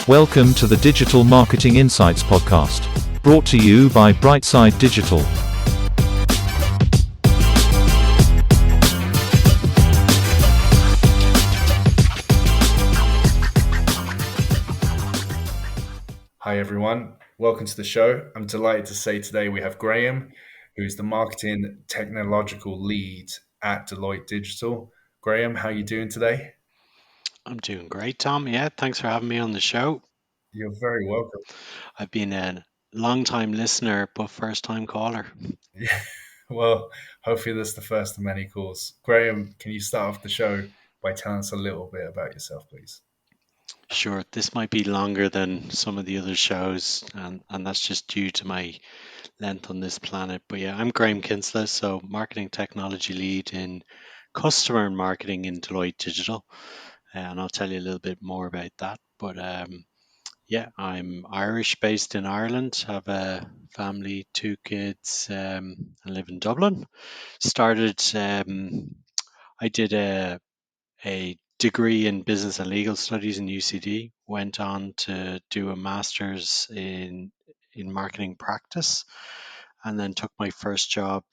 Welcome to the Digital Marketing Insights podcast, brought to you by Brightside Digital. Hi everyone, welcome to the show. I'm delighted to say today we have Graham, who's the marketing technological lead at Deloitte Digital. Graham, how are you doing today? I'm doing great, Tom. Yeah, thanks for having me on the show. You're very welcome. I've been a long time listener, but first time caller. Yeah, well, hopefully this is the first of many calls. Graham, can you start off the show by telling us a little bit about yourself, please? Sure, this might be longer than some of the other shows, and that's just due to my length on this planet. But yeah, I'm Graham Kinsella, so marketing technology lead in customer and marketing in Deloitte Digital. And I'll tell you a little bit more about that. But yeah, I'm Irish, based in Ireland, have a family, two kids, and live in Dublin. Started, I did a degree in business and legal studies in UCD, went on to do a master's in marketing practice, and then took my first job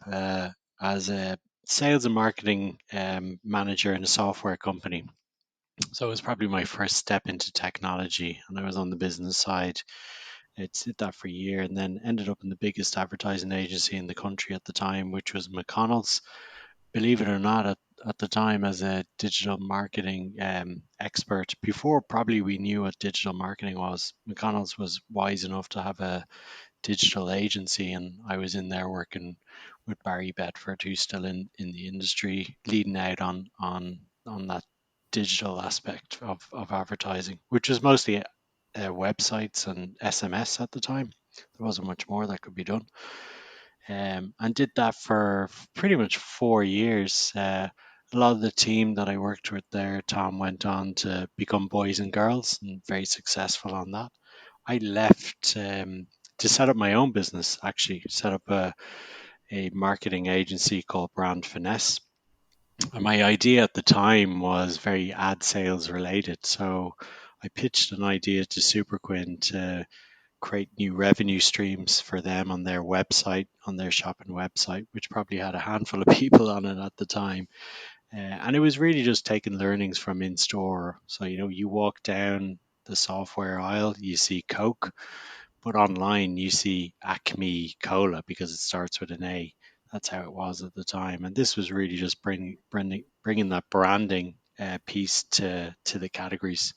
as a sales and marketing manager in a software company. So it was probably my first step into technology, and I was on the business side. I did that for a year, and then ended up in the biggest advertising agency in the country at the time, which was McConnell's. Believe it or not, at the time, as a digital marketing expert, before probably we knew what digital marketing was, McConnell's was wise enough to have a digital agency, and I was in there working with Barry Bedford, who's still in the industry, leading out on that digital aspect of advertising, which was mostly websites and SMS at the time. There wasn't much more that could be done. And did that for pretty much 4 years. A lot of the team that I worked with there, Tom, went on to become boys and girls and very successful on that. I left to set up my own business, actually, set up a marketing agency called Brand Finesse. And my idea at the time was very ad sales related. So I pitched an idea to Superquin to create new revenue streams for them on their website, on their shopping website, which probably had a handful of people on it at the time. And it was really just taking learnings from in store. So, you walk down the software aisle, you see Coke, but online you see Acme Cola because it starts with an A. That's how it was at the time. And this was really just bringing that branding piece to the categories.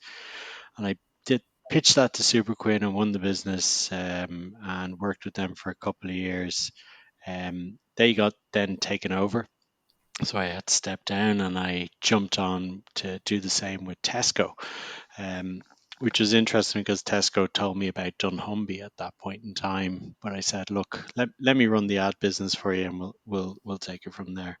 And I did pitch that to Superquin and won the business, and worked with them for a couple of years. They got then taken over, so I had to step down, and I jumped on to do the same with Tesco, um, which was interesting because Tesco told me about Dunnhumby at that point in time. But I said, look, let me run the ad business for you, and we'll take it from there.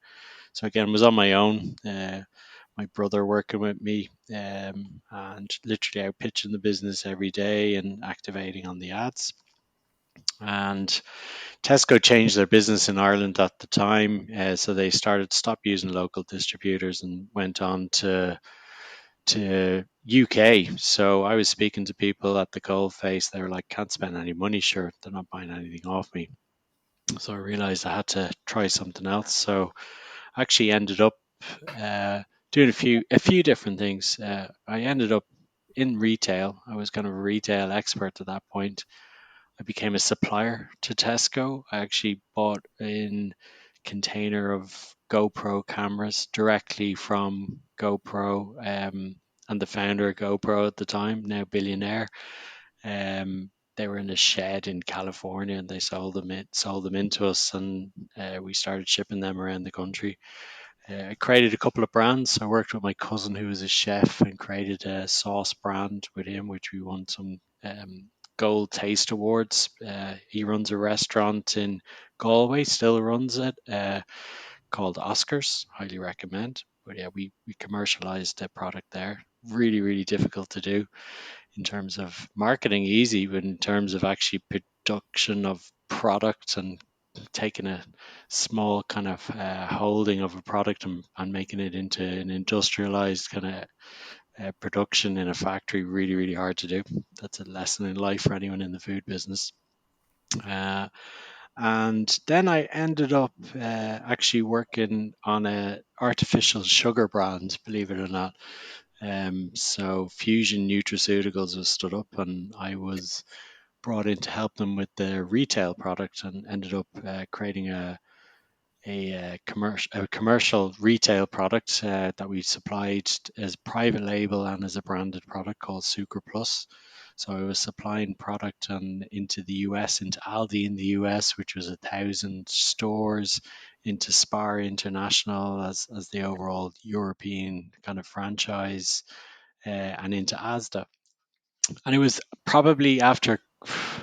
So again, was on my own. My brother working with me, and literally out pitching the business every day and activating on the ads. And Tesco changed their business in Ireland at the time, so they started stop using local distributors and went on to UK. So I was speaking to people at the coal face. They were like, "Can't spend any money. Sure, they're not buying anything off me." So I realized I had to try something else. So I actually ended up doing a few different things. I ended up in retail. I was kind of a retail expert at that point. I became a supplier to Tesco. I actually bought in container of GoPro cameras directly from GoPro, and the founder of GoPro at the time, now billionaire. They were in a shed in California, and they sold them into us, and we started shipping them around the country. I created a couple of brands. I worked with my cousin who was a chef and created a sauce brand with him, which we won some Gold Taste Awards. He runs a restaurant in Galway, still runs it, called Oscars. Highly recommend. But yeah, we commercialized the product there. Really, really difficult to do in terms of marketing, easy, but in terms of actually production of product and taking a small kind of holding of a product and making it into an industrialized kind of production in a factory really, really hard to do. That's a lesson in life for anyone in the food business. And then I ended up actually working on a artificial sugar brand, believe it or not. So Fusion Nutraceuticals was stood up, and I was brought in to help them with the retail product, and ended up creating a commercial retail product that we supplied as private label and as a branded product called Sucre Plus. So I was supplying product into the US, into Aldi in the US, which was 1,000 stores, into Spar International as the overall European kind of franchise, and into Asda. And it was probably after,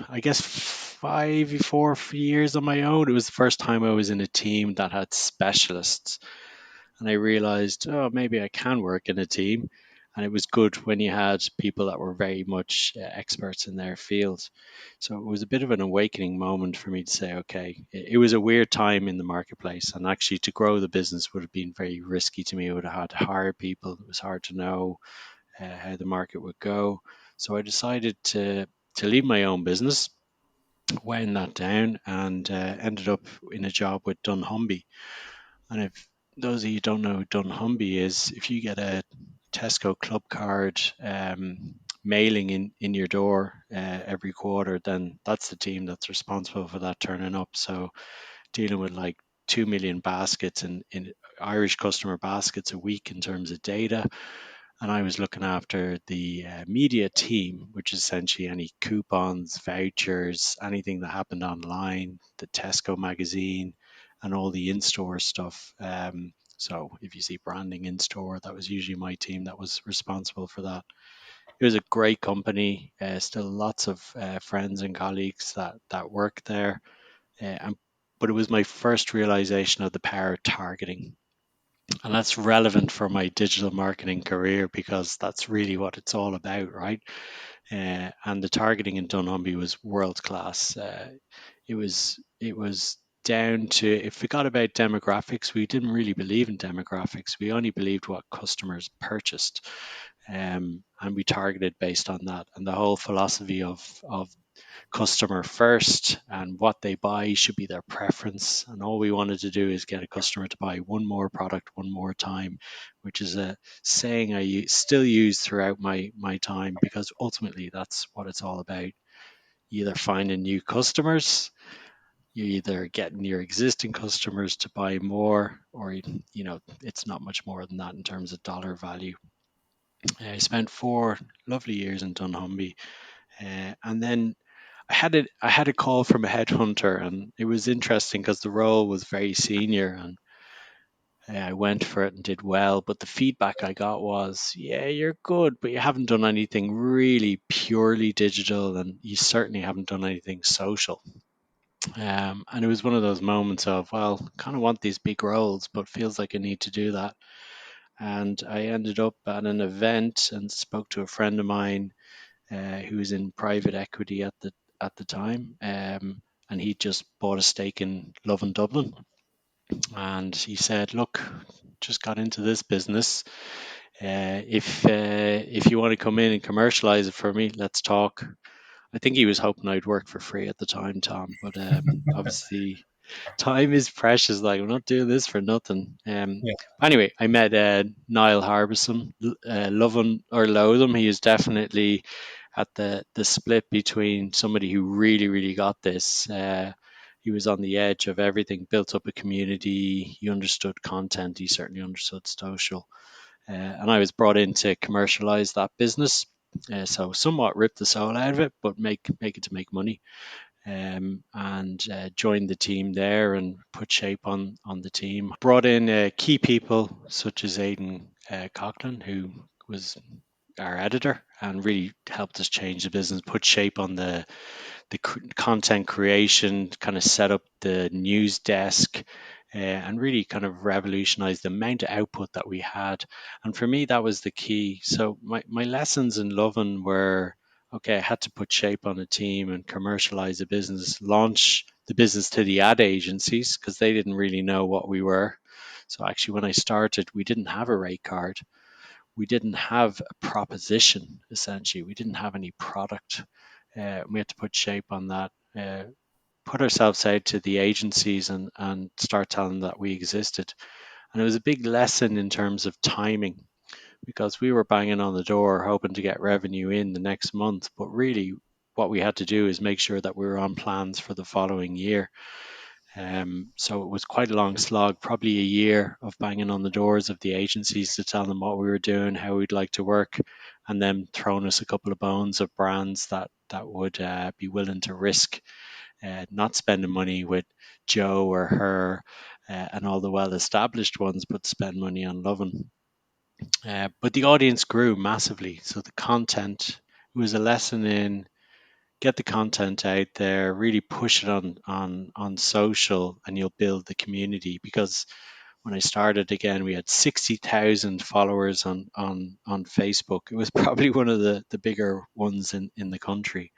I guess, 4 years on my own. It was the first time I was in a team that had specialists. And I realized, oh, maybe I can work in a team. And it was good when you had people that were very much experts in their field. So it was a bit of an awakening moment for me to say, okay, it was a weird time in the marketplace. And actually, to grow the business would have been very risky to me. I would have had to hire people. It was hard to know how the market would go. So I decided to leave my own business, wound that down, and ended up in a job with dunnhumby. And if those of you don't know who dunnhumby is, if you get a Tesco Club Card mailing in your door every quarter, then that's the team that's responsible for that turning up. So dealing with like 2 million baskets in Irish customer baskets a week in terms of data. And I was looking after the media team, which is essentially any coupons, vouchers, anything that happened online, the Tesco magazine, and all the in-store stuff. So if you see branding in store, that was usually my team that was responsible for that. It was a great company. Still lots of friends and colleagues that work there. But it was my first realization of the power of targeting. And that's relevant for my digital marketing career because that's really what it's all about, right? And the targeting in dunnhumby was world class. It was down to, if we got about demographics, we didn't really believe in demographics. We only believed what customers purchased, and we targeted based on that. And the whole philosophy of customer first, and what they buy should be their preference. And all we wanted to do is get a customer to buy one more product one more time, which is a saying still use throughout my time, because ultimately that's what it's all about. You either finding new customers, you either getting your existing customers to buy more, or it's not much more than that in terms of dollar value. I spent 4 lovely years in dunnhumby, and then I had a call from a headhunter, and it was interesting because the role was very senior, and I went for it and did well. But the feedback I got was, "Yeah, you're good, but you haven't done anything really purely digital, and you certainly haven't done anything social." And it was one of those moments of, well, kind of want these big roles, but feels like I need to do that. And I ended up at an event and spoke to a friend of mine who was in private equity at the time, and he just bought a stake in Love and Dublin, and he said, "Look, just got into this business. If you want to come in and commercialize it for me, let's talk." I think he was hoping I'd work for free at the time, Tom, but obviously time is precious. Like, I'm not doing this for nothing. Yeah. Anyway, I met Niall Harbison. Love him or loathe him, he is definitely at the split between somebody who really, really got this. He was on the edge of everything, built up a community. He understood content. He certainly understood social. And I was brought in to commercialize that business. So somewhat rip the soul out of it, but make it to make money. And joined the team there and put shape on the team. Brought in key people such as Aidan Coughlin, who was our editor, and really helped us change the business, put shape on the content creation, kind of set up the news desk, and really kind of revolutionized the amount of output that we had. And for me, that was the key. So my lessons in Lovin were, okay, I had to put shape on a team and commercialize the business, launch the business to the ad agencies because they didn't really know what we were. So actually, when I started, we didn't have a rate card. we didn't have a proposition. Essentially, we didn't have any product. We had to put shape on that. Put ourselves out to the agencies and start telling them that we existed. And it was a big lesson in terms of timing, because we were banging on the door hoping to get revenue in the next month. But really, what we had to do is make sure that we were on plans for the following year. So it was quite a long slog, probably a year of banging on the doors of the agencies to tell them what we were doing, how we'd like to work, and then throwing us a couple of bones of brands that would be willing to risk not spending money with Joe or her and all the well-established ones, but spend money on Lovin. But the audience grew massively, so the content, it was a lesson in get the content out there, really push it on social, and you'll build the community. Because when I started again, we had 60,000 followers on Facebook. It was probably one of the bigger ones in the country.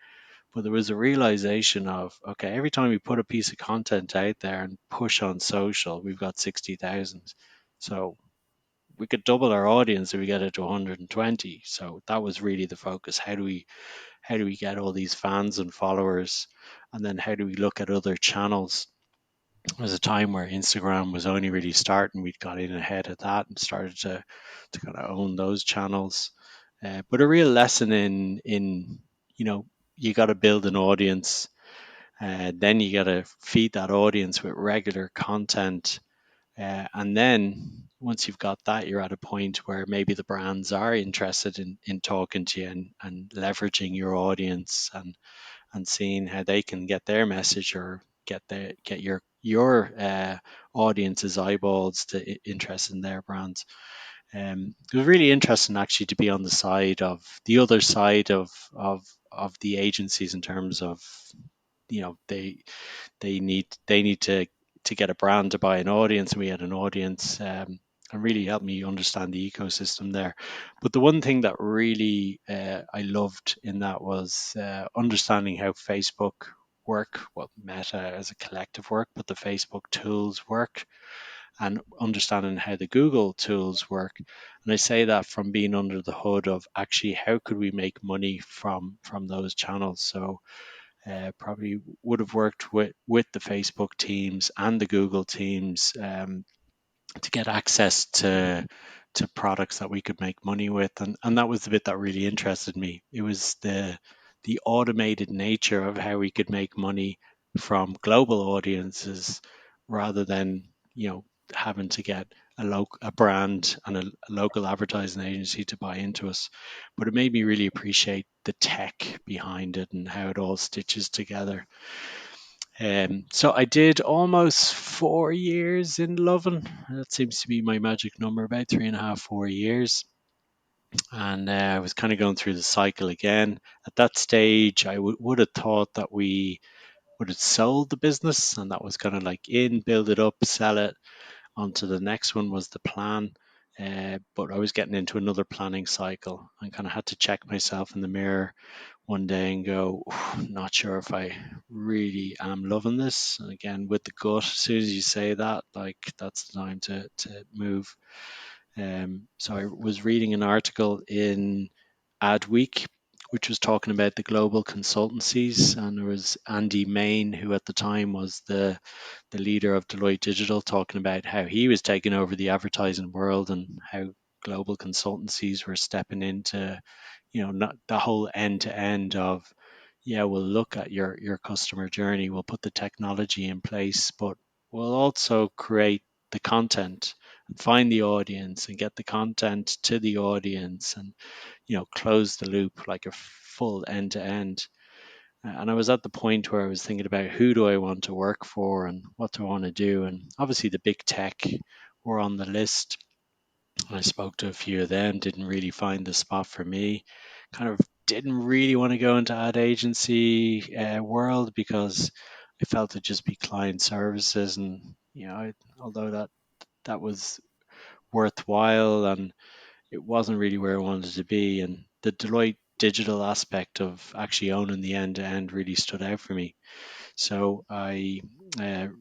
But there was a realization of, okay, every time we put a piece of content out there and push on social, we've got 60,000. So we could double our audience if we get it to 120. So that was really the focus. How do we get all these fans and followers, and then how do we look at other channels? There was a time where Instagram was only really starting. We'd got in ahead of that and started to kind of own those channels. But a real lesson in you got to build an audience, then you got to feed that audience with regular content, and then once you've got that, you're at a point where maybe the brands are interested in talking to you and leveraging your audience and seeing how they can get their message or get your audience's eyeballs to interest in their brands. It was really interesting actually to be on the other side of the agencies in terms of they they need to get a brand to buy an audience, and we had an audience, and really helped me understand the ecosystem there. But the one thing that really I loved in that was understanding how Facebook work, well, Meta as a collective work, but the Facebook tools work, and understanding how the Google tools work. And I say that from being under the hood of actually how could we make money from those channels. So probably would have worked with the Facebook teams and the Google teams to get access to products that we could make money with, and that was the bit that really interested me. It was the automated nature of how we could make money from global audiences rather than having to get a brand and a local advertising agency to buy into us. But it made me really appreciate the tech behind it and how it all stitches together. So I did almost 4 years in Lovin. That seems to be my magic number, about 3.5, 4 years. And I was kind of going through the cycle again. At that stage, I would have thought that we would have sold the business, and that was kind of like build it up, sell it. On to the next one was the plan. But I was getting into another planning cycle and kind of had to check myself in the mirror one day and go, not sure if I really am loving this. And again, with the gut, as soon as you say that, like that's the time to move. So I was reading an article in Adweek, which was talking about the global consultancies, and there was Andy Main, who at the time was the leader of Deloitte Digital, talking about how he was taking over the advertising world and how global consultancies were stepping into, not the whole end to end of, yeah, we'll look at your customer journey, we'll put the technology in place, but we'll also create the content and find the audience and get the content to the audience and close the loop like a full end to end. And I was at the point where I was thinking about who do I want to work for and what do I want to do. And obviously the big tech were on the list. I spoke to a few of them, didn't really find the spot for me. Kind of didn't really want to go into ad agency world because I felt it'd just be client services, and although that was worthwhile, and it wasn't really where I wanted to be. And the Deloitte digital aspect of actually owning the end to end really stood out for me. So I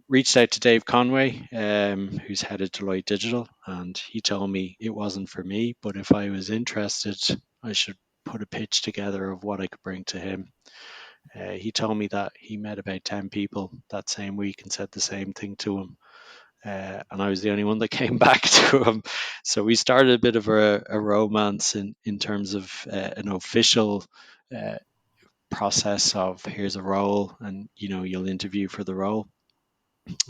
reached out to Dave Conway, who's head of Deloitte Digital, and he told me it wasn't for me, but if I was interested, I should put a pitch together of what I could bring to him. He told me that he met about 10 people that same week and said the same thing to him. And I was the only one that came back to him. So we started a bit of a romance in terms of an official uh, process of here's a role and you'll interview for the role.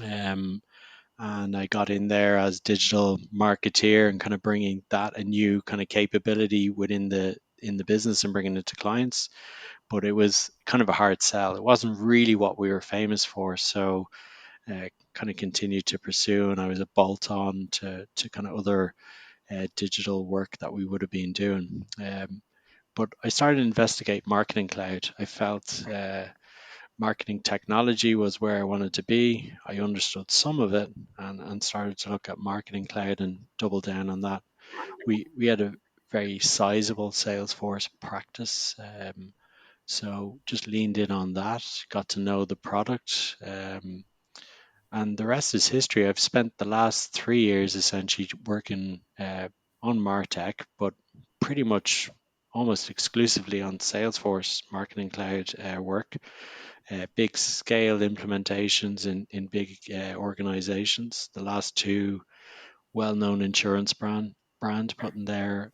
Um, and I got in there as digital marketeer and kind of bringing that a new kind of capability within the business and bringing it to clients. But it was kind of a hard sell. It wasn't really what we were famous for. So kind of continued to pursue, and I was a bolt on to kind of other digital work that we would have been doing. But I started to investigate Marketing Cloud. I felt marketing technology was where I wanted to be. I understood some of it and started to look at Marketing Cloud and double down on that. We had a very sizable Salesforce practice. So just leaned in on that, got to know the product, and the rest is history. I've spent the last 3 years essentially working on Martech, but pretty much almost exclusively on Salesforce Marketing Cloud work, big scale implementations in big organizations. The last two well-known insurance brand putting their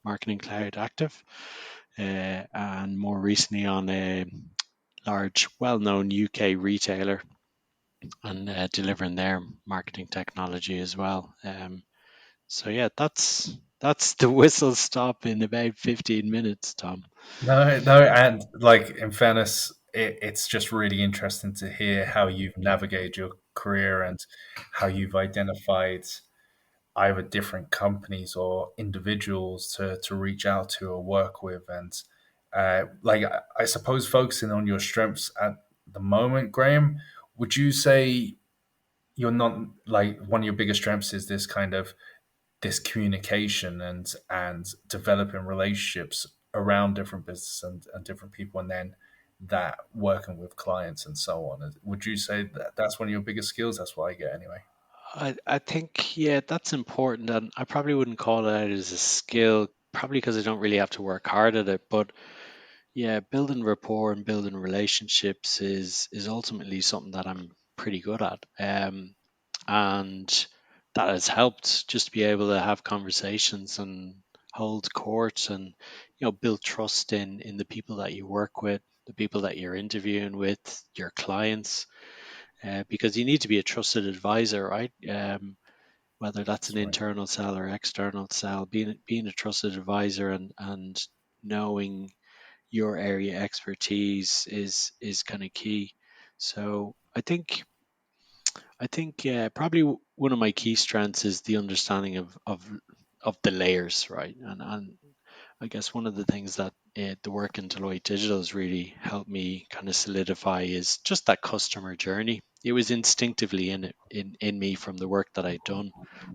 Marketing Cloud active, and more recently on a large, well-known UK retailer and delivering their marketing technology as well. So yeah, that's the whistle stop in about 15 minutes, Tom. No, no, and like in fairness, it's just really interesting to hear how you've navigated your career and how you've identified either different companies or individuals to reach out to or work with. And like, I suppose focusing on your strengths at the moment, Graham, would you say you're not like one of your biggest strengths is this kind of this communication and developing relationships around different business and different people, and then that working with clients and so on? Would you say that that's one of your biggest skills? That's what I get anyway. I think, yeah, that's important. And I probably wouldn't call it out as a skill, probably because I don't really have to work hard at it. But yeah, building rapport and building relationships is ultimately something that I'm pretty good at. And that has helped just to be able to have conversations and hold court and build trust in the people that you work with, the people that you're interviewing with, your clients, because you need to be a trusted advisor, right? Whether that's an That's right. internal sell or external sell, being a trusted advisor and knowing your area expertise is kind of key. So I think yeah, probably one of my key strengths is the understanding of the layers, right? And I guess one of the things that the work in Deloitte Digital has really helped me kind of solidify is just that customer journey. It was instinctively in me from the work that I'd done.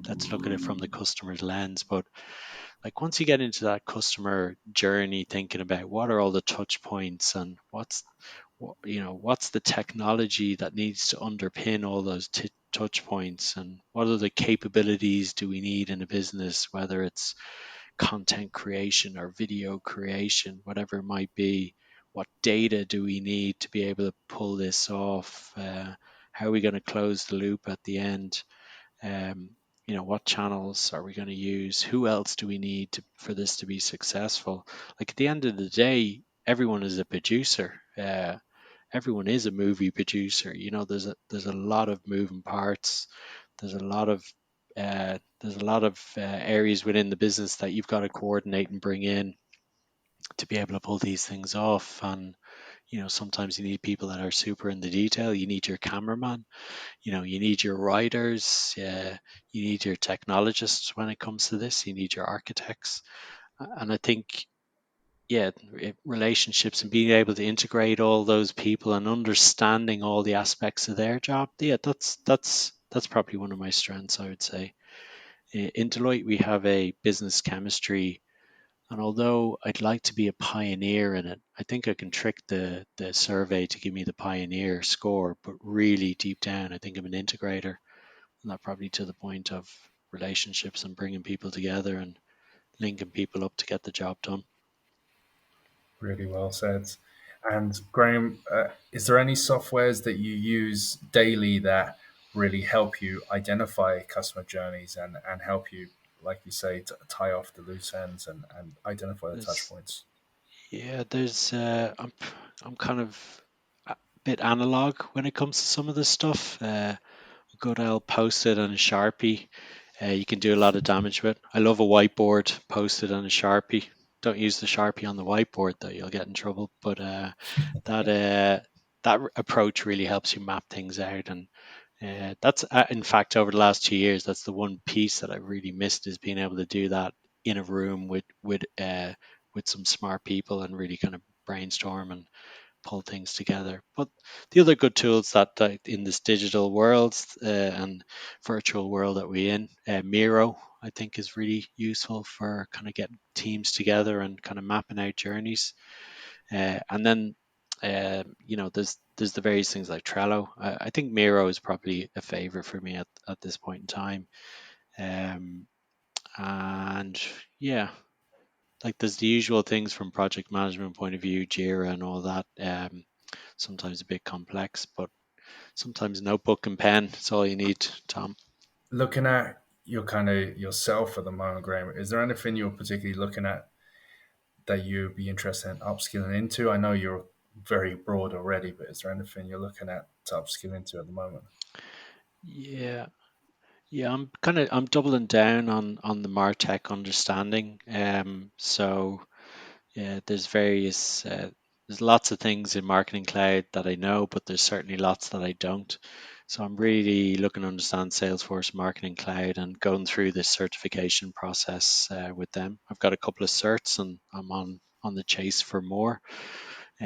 Let's look at it from the customer's lens. But like once you get into that customer journey, thinking about what are all the touch points and what's the technology that needs to underpin all those touch points, and what are the capabilities do we need in a business, whether it's content creation or video creation, whatever it might be. What data do we need to be able to pull this off? How are we going to close the loop at the end? um, what channels are we going to use? Who else do we need for this to be successful? Like at the end of the day, everyone is a producer. Everyone is a movie producer. There's a lot of moving parts. There's a lot of areas within the business that you've got to coordinate and bring in to be able to pull these things off. And sometimes you need people that are super in the detail. You need your cameraman, you need your writers, you need your technologists when it comes to this, you need your architects. And I think, yeah, relationships and being able to integrate all those people and understanding all the aspects of their job, yeah, that's probably one of my strengths, I would say. In Deloitte, we have a business chemistry And although I'd like to be a pioneer in it, I think I can trick the survey to give me the pioneer score. But really deep down, I think I'm an integrator, and that probably to the point of relationships and bringing people together and linking people up to get the job done. Really well said. And Graham, is there any softwares that you use daily that really help you identify customer journeys and help you, like you say, tie off the loose ends and identify the touch There's points? Yeah, there's I'm kind of a bit analog when it comes to some of this stuff. Good old post-it and a Sharpie. You can do a lot of damage with. I love a whiteboard, post-it and a Sharpie. Don't use the Sharpie on the whiteboard though, you'll get in trouble. But that approach really helps you map things out, and that's in fact over the last 2 years, that's the one piece that I really missed, is being able to do that in a room with some smart people and really kind of brainstorm and pull things together. But the other good tools that in this digital world and virtual world that we're in, Miro, I think is really useful for kind of getting teams together and kind of mapping out journeys. And then there's the various things like Trello. I think Miro is probably a favorite for me at this point in time. Um, and yeah, like there's the usual things from project management point of view, Jira and all that. Sometimes a bit complex, but sometimes notebook and pen is all you need, Tom. Looking at your kind of yourself at the moment, Graham, is there anything you're particularly looking at that you'd be interested in upskilling into? I know you're very broad already, but is there anything you're looking at to upskill into at the moment? Yeah, yeah, I'm doubling down on the Martech understanding. So yeah, there's lots of things in Marketing Cloud that I know, but there's certainly lots that I don't. So I'm really looking to understand Salesforce Marketing Cloud and going through this certification process with them. I've got a couple of certs and I'm on the chase for more.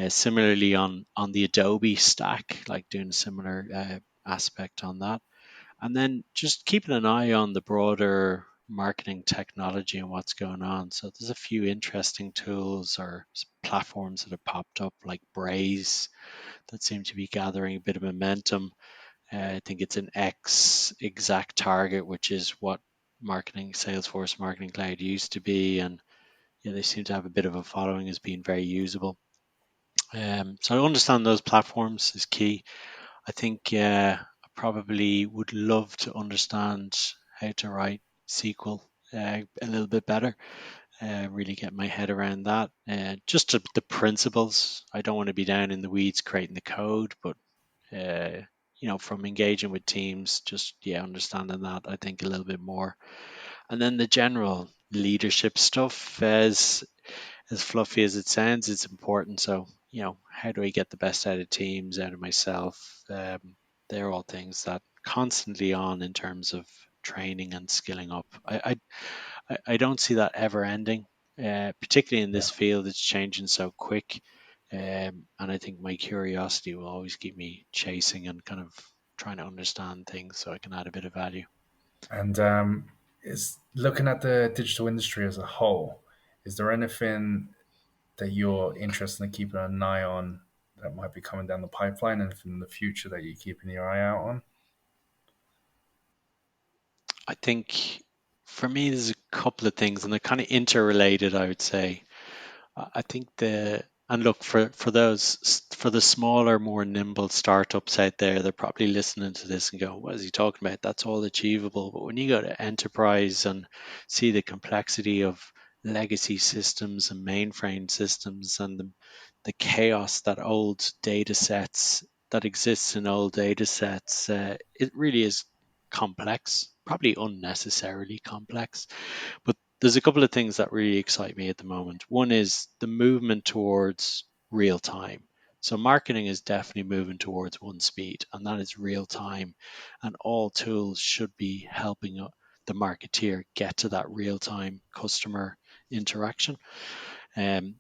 Similarly on the Adobe stack, like doing a similar aspect on that. And then just keeping an eye on the broader marketing technology and what's going on. So there's a few interesting tools or platforms that have popped up, like Braze, that seem to be gathering a bit of momentum. I think it's an X exact target, which is what marketing Salesforce Marketing Cloud used to be, and yeah, they seem to have a bit of a following as being very usable. So I understand those platforms is key. I think I probably would love to understand how to write SQL a little bit better. Really get my head around that. Just the principles. I don't want to be down in the weeds creating the code, but uh, from engaging with teams, just yeah, understanding that I think a little bit more. And then the general leadership stuff, as fluffy as it sounds, it's important. So, how do I get the best out of teams, out of myself? They're all things that constantly on in terms of training and skilling up. I don't see that ever ending, particularly in Yeah. this field. It's changing so quick. And I think my curiosity will always keep me chasing and kind of trying to understand things so I can add a bit of value. And is looking at the digital industry as a whole, is there anything that you're interested in keeping an eye on that might be coming down the pipeline and in the future that you're keeping your eye out on? I think for me, there's a couple of things, and they're kind of interrelated, I would say. I think and look for the smaller, more nimble startups out there, they're probably listening to this and go, "What is he talking about? That's all achievable." But when you go to enterprise and see the complexity of legacy systems and mainframe systems and the chaos that old data sets that exists in old data sets, it really is complex, probably unnecessarily complex. But there's a couple of things that really excite me at the moment. One is the movement towards real time. So marketing is definitely moving towards one speed, and that is real time. And all tools should be helping the marketeer get to that real time customer interaction.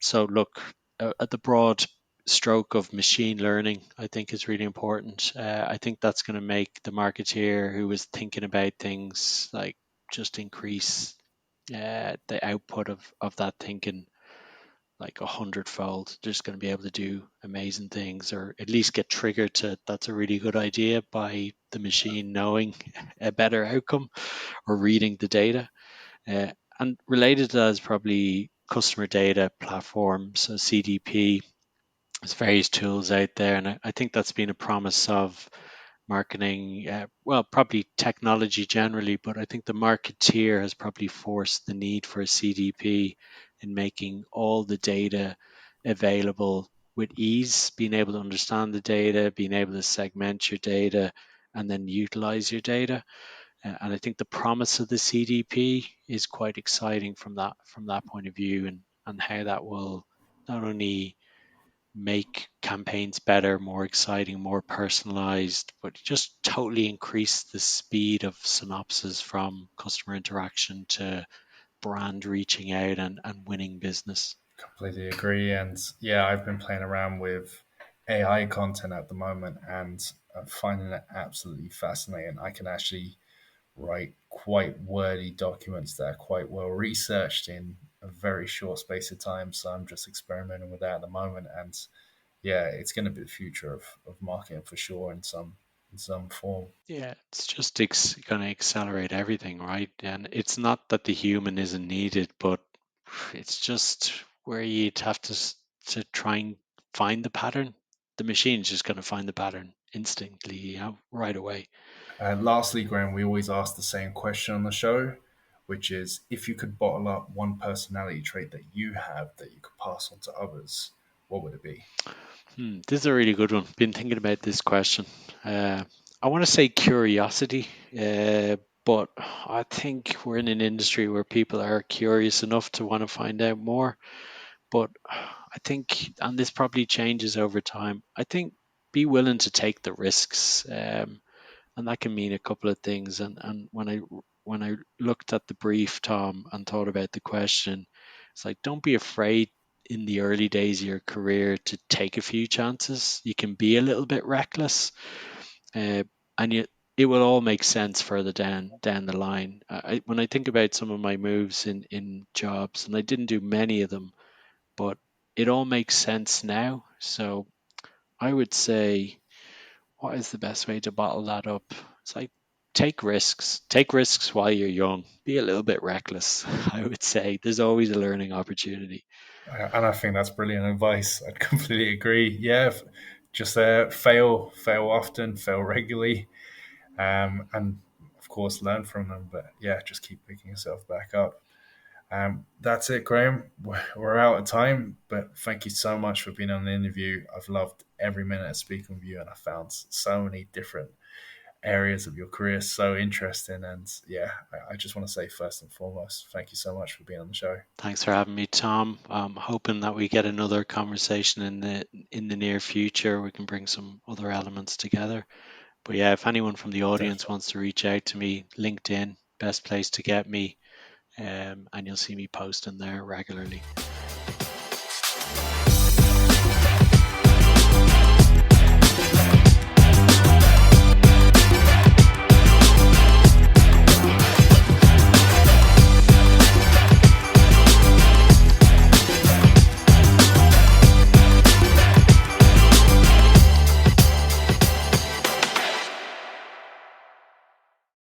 So look at the broad stroke of machine learning, I think is really important. I think that's going to make the marketeer who is thinking about things like just increase the output of that thinking like 100-fold. They're just going to be able to do amazing things, or at least get triggered to that's a really good idea by the machine knowing a better outcome or reading the data. Uh, and related to that is probably customer data platforms, so CDP. There's various tools out there, and I think that's been a promise of marketing, well, probably technology generally, but I think the marketeer has probably forced the need for a CDP in making all the data available with ease, being able to understand the data, being able to segment your data, and then utilize your data. And I think the promise of the CDP is quite exciting from that point of view, and how that will not only make campaigns better, more exciting, more personalized, but just totally increase the speed of synopsis from customer interaction to brand reaching out and winning business. Completely agree. And yeah, I've been playing around with AI content at the moment and finding it absolutely fascinating. I can actually write quite wordy documents that are quite well researched in a very short space of time. So I'm just experimenting with that at the moment. And yeah, it's going to be the future of marketing for sure in some form. Yeah, it's just going to accelerate everything, right? And it's not that the human isn't needed, but it's just where you'd have to try and find the pattern. The machine's just going to find the pattern instantly, right away. Lastly, Graham, we always ask the same question on the show, which is if you could bottle up one personality trait that you have that you could pass on to others, what would it be? This is a really good one. Been thinking about this question. Uh, I want to say curiosity, but I think we're in an industry where people are curious enough to want to find out more. But I think, and this probably changes over time, I think be willing to take the risks. And that can mean a couple of things. And when I looked at the brief, Tom, and thought about the question, it's like don't be afraid in the early days of your career to take a few chances. You can be a little bit reckless, uh, and it will all make sense further down the line. When I think about some of my moves in jobs, and I didn't do many of them, but it all makes sense now. So I would say, what is the best way to bottle that up? It's like take risks. Take risks while you're young. Be a little bit reckless. I would say there's always a learning opportunity. And I think that's brilliant advice. I'd completely agree. Yeah, just fail often, fail regularly, and of course learn from them. But yeah, just keep picking yourself back up. That's it, Graham. We're out of time, but thank you so much for being on the interview. I've loved every minute of speaking with you, and I found so many different areas of your career so interesting. And yeah, I just want to say first and foremost, thank you so much for being on the show. Thanks for having me, Tom. I'm hoping that we get another conversation in the near future. We can bring some other elements together. But yeah, if anyone from the audience Definitely. wants to reach out to me, LinkedIn, best place to get me, and you'll see me posting there regularly.